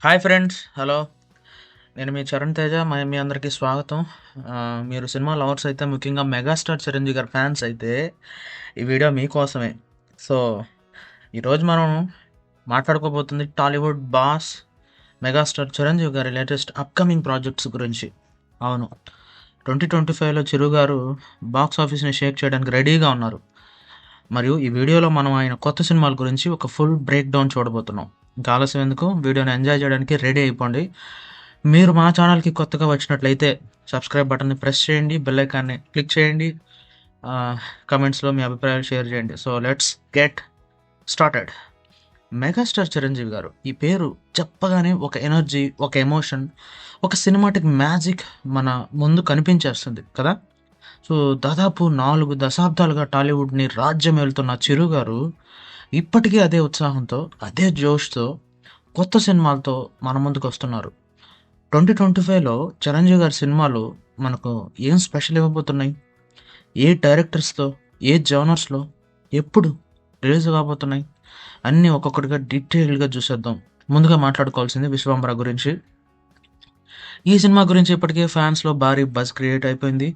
Hi friends, hello. నేను మీ చరణ్ తేజ. మీ అందరికీ స్వాగతం. మీరు సినిమా లవర్స్ అయితే, ముఖ్యంగా మెగాస్టార్ చిరంజీవి గారి ఫ్యాన్స్ అయితే ఈ వీడియో మీకోసమే. సో ఈరోజు మనం మాట్లాడుకోబోతుంది టాలీవుడ్ బాస్ మెగాస్టార్ చిరంజీవి గారి లేటెస్ట్ అప్కమింగ్ ప్రాజెక్ట్స్ గురించి. అవును, 2025లో చిరు గారు బాక్స్ ఆఫీస్ని షేక్ చేయడానికి రెడీగా ఉన్నారు. మరియు ఈ వీడియోలో మనం ఆయన కొత్త సినిమాల గురించి ఒక ఫుల్ బ్రేక్ డౌన్ చూడబోతున్నాం. ఇంకా ఆలస్యం ఎందుకు, వీడియోని ఎంజాయ్ చేయడానికి రెడీ అయిపోండి. మీరు మా ఛానల్కి కొత్తగా వచ్చినట్లయితే సబ్స్క్రైబ్ బటన్ని ప్రెస్ చేయండి, బెల్ ఐకాన్ని క్లిక్ చేయండి, కమెంట్స్లో మీ అభిప్రాయాలు షేర్ చేయండి. So let's get started. Megastar Chiranjeevi గారు ఈ పేరు చెప్పగానే ఒక ఎనర్జీ, ఒక ఎమోషన్, ఒక సినిమాటిక్ మ్యాజిక్ మన ముందు కనిపించేస్తుంది కదా. సో దాదాపు 4 దశాబ్దాలుగా టాలీవుడ్ని రాజ్యం వెళ్తున్న చిరు గారు ఇప్పటికీ అదే ఉత్సాహంతో, అదే జోష్తో కొత్త సినిమాలతో మన ముందుకు వస్తున్నారు. 2025లో చిరంజీవి గారి సినిమాలు మనకు ఏం స్పెషల్ ఇవ్వబోతున్నాయి, ఏ డైరెక్టర్స్తో, ఏ జోనర్స్లో, ఎప్పుడు రిలీజ్ కాబోతున్నాయి, అన్నీ ఒక్కొక్కటిగా డీటెయిల్గా చూసేద్దాం. ముందుగా మాట్లాడుకోవాల్సింది విశ్వంబర గురించి. ఈ సినిమా గురించి ఇప్పటికే ఫ్యాన్స్లో భారీ బజ్ క్రియేట్ అయిపోయింది.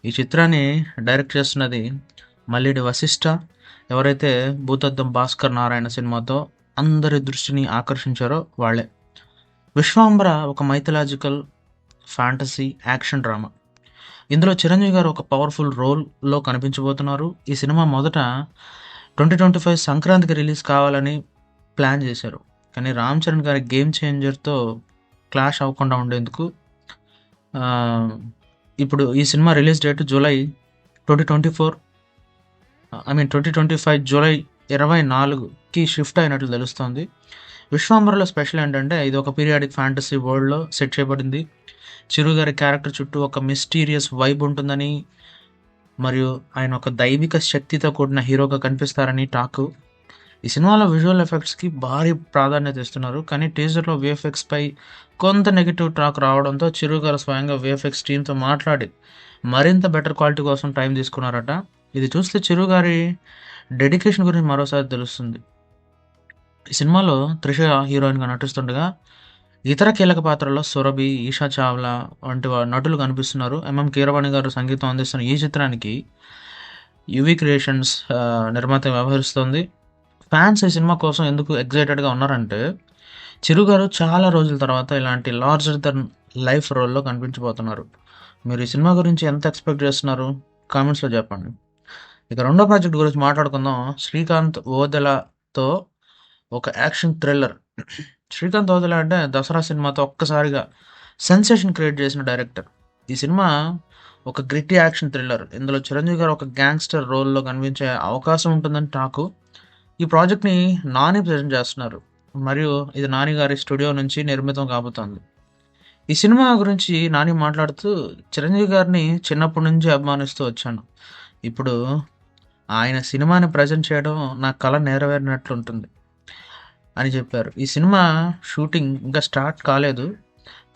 ఈ చిత్రాన్ని డైరెక్ట్ చేస్తున్నది మల్లిడి వశిష్ఠ, ఎవరైతే భూతద్దం భాస్కర్ నారాయణ సినిమాతో అందరి దృష్టిని ఆకర్షించారో వాళ్ళే. విశ్వాంబర ఒక మైథలాజికల్ ఫ్యాంటసీ యాక్షన్ డ్రామా. ఇందులో చిరంజీవి గారు ఒక పవర్ఫుల్ రోల్లో కనిపించబోతున్నారు. ఈ సినిమా మొదట 2025 సంక్రాంతికి రిలీజ్ కావాలని ప్లాన్ చేశారు. కానీ రామ్ చరణ్ గారి గేమ్ చేంజర్తో క్లాష్ అవ్వకుండా ఉండేందుకు ఇప్పుడు ఈ cinema release date July 2025 July 24కి షిఫ్ట్ అయినట్లు తెలుస్తోంది. విశ్వాంబరలో స్పెషల్ ఏంటంటే, ఇది ఒక పీరియాడిక్ ఫ్యాంటసీ వరల్డ్లో సెట్ చేయబడింది. చిరు గారి క్యారెక్టర్ చుట్టూ ఒక మిస్టీరియస్ వైబ్ ఉంటుందని, మరియు ఆయన ఒక దైవిక శక్తితో కూడిన హీరోగా కనిపిస్తారని టాక్. ఈ సినిమాలో విజువల్ ఎఫెక్ట్స్కి భారీ ప్రాధాన్యత ఇస్తున్నారు. కానీ టీజర్లో విఎఫ్ఎక్స్పై కొంత నెగిటివ్ టాక్ రావడంతో చిరు గారు స్వయంగా విఎఫ్ఎక్స్ టీంతో మాట్లాడి మరింత బెటర్ క్వాలిటీ కోసం టైం తీసుకున్నారట. ఇది చూస్తే చిరు గారి డెడికేషన్ గురించి మరోసారి తెలుస్తుంది. ఈ సినిమాలో త్రిష హీరోయిన్గా నటిస్తుండగా ఇతర కీలక పాత్రల్లో సురభి, ఈషా చావ్లా వంటి నటులు కనిపిస్తున్నారు. కీరవాణి గారు సంగీతం అందిస్తున్న ఈ చిత్రానికి యువి క్రియేషన్స్ నిర్మాత వ్యవహరిస్తోంది. ఫ్యాన్స్ ఈ సినిమా కోసం ఎందుకు ఎగ్జైటెడ్గా ఉన్నారంటే, చిరు గారు చాలా రోజుల తర్వాత ఇలాంటి లార్జర్ దెన్ లైఫ్ రోల్లో కనిపించబోతున్నారు. మీరు ఈ సినిమా గురించి ఎంత ఎక్స్పెక్ట్ చేస్తున్నారు, కామెంట్స్లో చెప్పండి. ఇక రెండో ప్రాజెక్ట్ గురించి మాట్లాడుకుందాం. శ్రీకాంత్ ఓదెలాతో ఒక యాక్షన్ థ్రిల్లర్. శ్రీకాంత్ ఓదెలా అంటే దసరా సినిమాతో ఒక్కసారిగా సెన్సేషన్ క్రియేట్ చేసిన డైరెక్టర్. ఈ సినిమా ఒక గ్రిట్టి యాక్షన్ థ్రిల్లర్. ఇందులో చిరంజీవి గారు ఒక గ్యాంగ్స్టర్ రోల్లో కనిపించే అవకాశం ఉంటుందని టాకు. ఈ ప్రాజెక్ట్ని నాని ప్రజెంట్ చేస్తున్నారు, మరియు ఇది నాని గారి స్టూడియో నుంచి నిర్మితం కాబోతోంది. ఈ సినిమా గురించి నాని మాట్లాడుతూ, చిరంజీవి గారిని చిన్నప్పటి నుంచి అభిమానిస్తూ వచ్చాను. ఇప్పుడు ఆయన సినిమాని ప్రజెంట్ చేయడం నా కళ నెరవేరినట్లుంటుంది అని చెప్పారు. ఈ సినిమా షూటింగ్ ఇంకా స్టార్ట్ కాలేదు,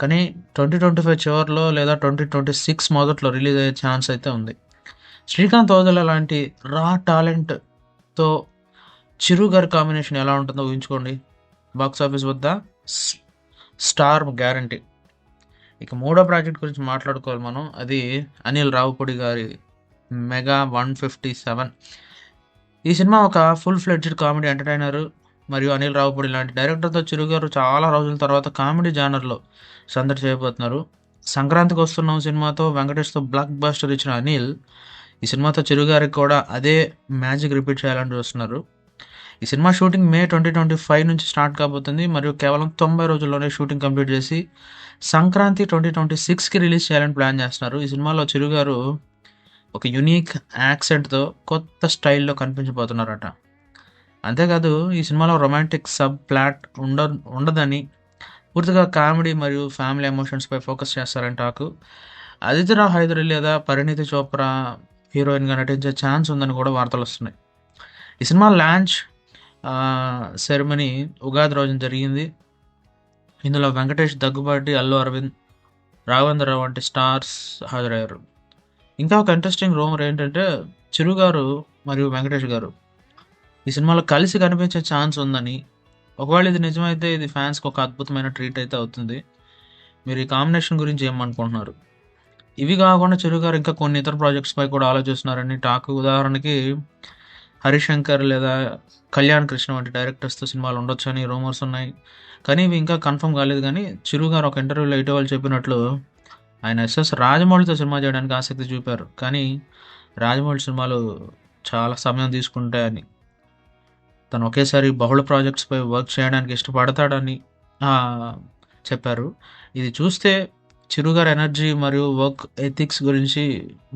కానీ 2025 చివరిలో లేదా 2026 మొదట్లో రిలీజ్ అయ్యే ఛాన్స్ అయితే ఉంది. శ్రీకాంత్ ఓదెలా లాంటి రా టాలెంట్తో చిరు గారి కాంబినేషన్ ఎలా ఉంటుందో ఊహించుకోండి. బాక్స్ ఆఫీస్ వద్ద స్టార్ గ్యారంటీ. ఇక మూడో ప్రాజెక్ట్ గురించి మాట్లాడుకోవాలి మనం. అది అనిల్ రావుపూడి గారి మెగా 157. ఈ సినిమా ఒక ఫుల్ ఫ్లెడ్జ్డ్ కామెడీ ఎంటర్టైనర్, మరియు అనిల్ రావుపూడి లాంటి డైరెక్టర్తో చిరు గారు చాలా రోజుల తర్వాత కామెడీ జానర్లో సందడి చేయబోతున్నారు. సంక్రాంతికి వస్తున్న సినిమాతో వెంకటేష్తో బ్లాక్ బస్టర్ ఇచ్చిన అనిల్ ఈ సినిమాతో చిరు గారికి కూడా అదే మ్యాజిక్ రిపీట్ చేయాలని చూస్తున్నారు. ఈ సినిమా షూటింగ్ మే 2025 నుంచి స్టార్ట్ కాబోతుంది, మరియు కేవలం 90 రోజుల్లోనే షూటింగ్ కంప్లీట్ చేసి సంక్రాంతి 2026కి రిలీజ్ చేయాలని ప్లాన్ చేస్తున్నారు. ఈ సినిమాలో చిరు గారు ఒక యూనిక్ యాక్సెంట్తో కొత్త స్టైల్లో కనిపించబోతున్నారట. అంతేకాదు, ఈ సినిమాలో రొమాంటిక్ సబ్ ప్లాట్ ఉండదని, పూర్తిగా కామెడీ మరియు ఫ్యామిలీ ఎమోషన్స్పై ఫోకస్ చేస్తారని టాకు. అదితిరావు హైదరి లేదా పరిణీతి చోప్రా హీరోయిన్గా నటించే ఛాన్స్ ఉందని కూడా వార్తలు వస్తున్నాయి. ఈ సినిమా లాంచ్ సెరమనీ ఉగాది రోజున జరిగింది. ఇందులో వెంకటేష్, దగ్గుబాటి, అల్లు అరవింద్, రాఘవేంద్రరావు వంటి స్టార్స్ హాజరయ్యారు. ఇంకా ఒక ఇంట్రెస్టింగ్ రూమర్ ఏంటంటే, చిరు గారు మరియు వెంకటేష్ గారు ఈ సినిమాలో కలిసి కనిపించే ఛాన్స్ ఉందని, ఒకవేళ ఇది నిజమైతే ఇది ఫ్యాన్స్‌కి ఒక అద్భుతమైన ట్రీట్ అయితే అవుతుంది. మీరు ఈ కాంబినేషన్ గురించి ఏమనుకుంటున్నారు? ఇవి కాకుండా చిరు గారు ఇంకా కొన్ని ఇతర ప్రాజెక్ట్స్‌పై కూడా ఆలోచిస్తున్నారని టాక్. ఉదాహరణకి 'హరిశంకర్' లేదా 'కళ్యాణ్ కృష్ణ' వంటి డైరెక్టర్స్‌తో సినిమాలు ఉండొచ్చని రూమర్స్ ఉన్నాయి. కానీ ఇవి ఇంకా కన్ఫర్మ్ కాలేదు గానీ, చిరు గారు ఒక ఇంటర్వ్యూలో ఇటీవల చెప్పినట్లు ఆయన ఎస్ఎస్ రాజమౌళితో సినిమా చేయడానికి ఆసక్తి చూపారు. కానీ రాజమౌళి సినిమాలు చాలా సమయం తీసుకుంటాయని, తను ఒకేసారి బహుళ ప్రాజెక్ట్స్‌పై వర్క్ చేయడానికి ఇష్టపడతాడని చెప్పారు. ఇది చూస్తే చిరు గారి ఎనర్జీ మరియు వర్క్ ఎథిక్స్ గురించి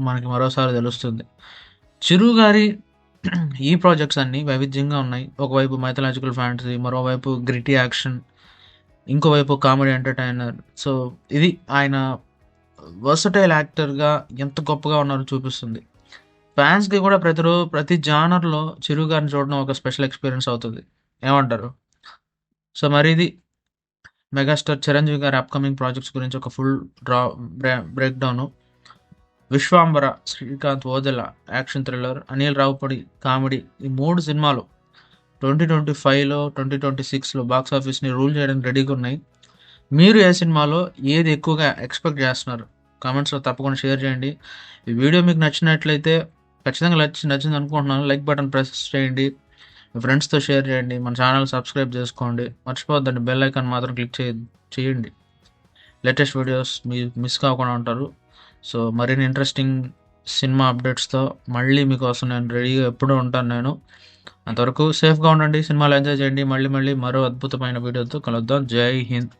మనకి మరోసారి తెలుస్తుంది. చిరు గారి ఈ ప్రాజెక్ట్స్ అన్నీ వైవిధ్యంగా ఉన్నాయి. ఒకవైపు మైథలాజికల్ ఫ్యాంటసీ, మరోవైపు గ్రిటీ యాక్షన్, ఇంకోవైపు కామెడీ ఎంటర్‌టైనర్. సో, ఇది ఆయన వర్సటైల్ యాక్టర్‌గా ఎంత గొప్పగా ఉన్నారో చూపిస్తుంది. ఫ్యాన్స్‌కి కూడా ప్రతి జానర్‌లో చిరు గారిని చూడడం ఒక స్పెషల్ ఎక్స్‌పీరియన్స్ అవుతది. ఏమంటారు? సో, మరి ఇది మెగాస్టార్ చిరంజీవి గారి అప్‌కమింగ్ ప్రాజెక్ట్స్ గురించి ఒక full draw break down. 'Vishwambhara', Srikanth Odela action thriller, Anil Ravipudi comedy. ఈ 3 సినిమాలు 2025లో, 2026లో బాక్స్ ఆఫీస్‌ని రూల్ చేయడానికి రెడీగా ఉన్నాయి. మీరు ఏ సినిమాలో ఏది ఎక్కువగా ఎక్స్‌పెక్ట్ చేస్తున్నారు? కామెంట్స్‌లో తప్పకుండా షేర్ చేయండి. ఈ వీడియో మీకు నచ్చినట్లయితే ఖచ్చితంగా నచ్చిందనుకుంటున్నాను. లైక్ బటన్ ప్రెస్ చేయండి. మీ ఫ్రెండ్స్‌తో షేర్ చేయండి. మన ఛానల్ సబ్స్క్రైబ్ చేసుకోండి. మర్చిపోవద్దండి, బెల్ ఐకాన్ మాత్రం క్లిక్ చేయండి. లేటెస్ట్ వీడియోస్ మిస్ కాకుండా ఉంటారు. సో, మరిన్ని ఇంట్రెస్టింగ్ సినిమా అప్డేట్స్‌తో మళ్ళీ మీకోసం నేను రెడీగా ఎప్పుడూ ఉంటాను నేను. అంతవరకు సేఫ్‌గా ఉండండి. సినిమాలు ఎంజాయ్ చేయండి. మళ్ళీ మళ్ళీ మరో అద్భుతమైన వీడియోతో కలుద్దాం. జై హింద్.